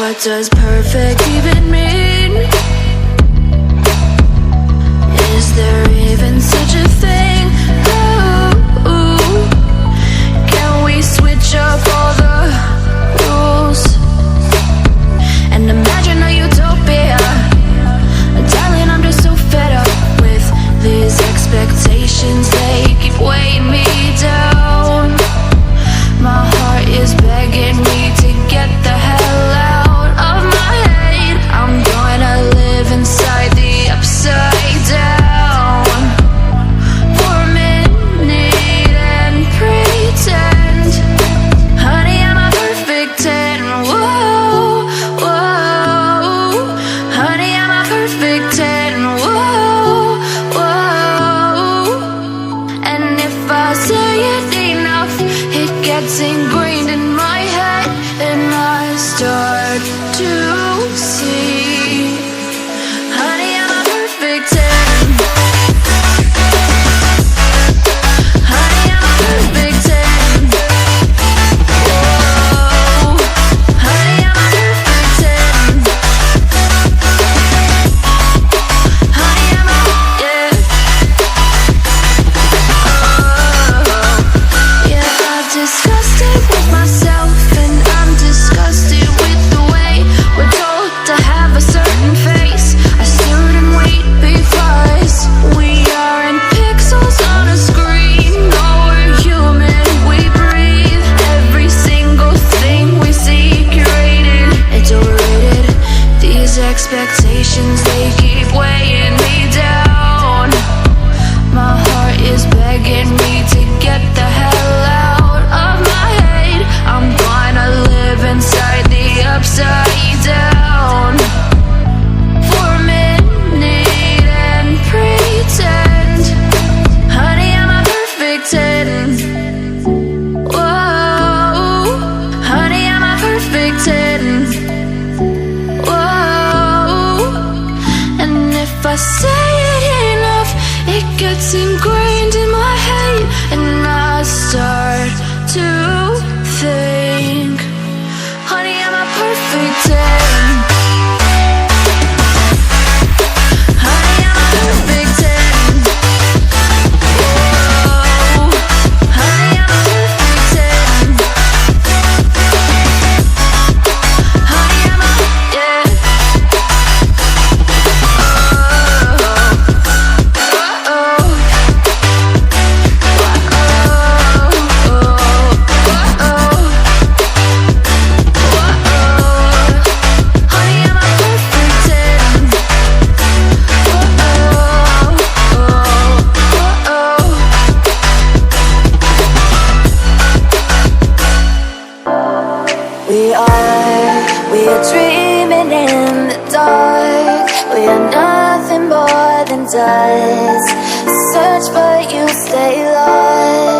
What does perfect even mean? Is there even such a thing? Ooh, can we switch up all the rules and imagine a utopia? Darling, I'm just so fed up with these expectations. They keep weighing me down. My heart is begging me to get the hell out of my head. I'm gonna live inside the upside down for a minute and pretend, honey, I'm a perfect 10. Whoa, whoa, honey, I'm a perfect 10. Whoa, whoa, and if I say it enough, it gets ingrained in my head, and I start to see, honey, I'm a perfect 10. Honey, I'm a perfect 10. Whoa, honey, I'm a perfect 10. Honey, I'm a, yeah. Yeah, I've discussed it with myself, and I'm disgusted with the way we're told to have a certain face, a certain weight, because we aren't pixels on a screen. No, we're human, we breathe. Every single thing we see curated, it's overrated. These expectations, they keep weighing me down. My heart is begging me to get the hell out of my head. I'm gonna live inside the upside down for a minute and pretend, honey, I'm a perfect 10. Whoa, honey, I'm a perfect 10. Whoa, and if I say it enough, it gets ingrained in my head, and I start to think, honey, I'm a perfect 10. Honey, I'm a perfect 10. Whoa, honey, I'm a perfect 10. Honey, I'm a, yeah. We are dreaming in the dark. We are nothing more than dust. Search but you stay lost.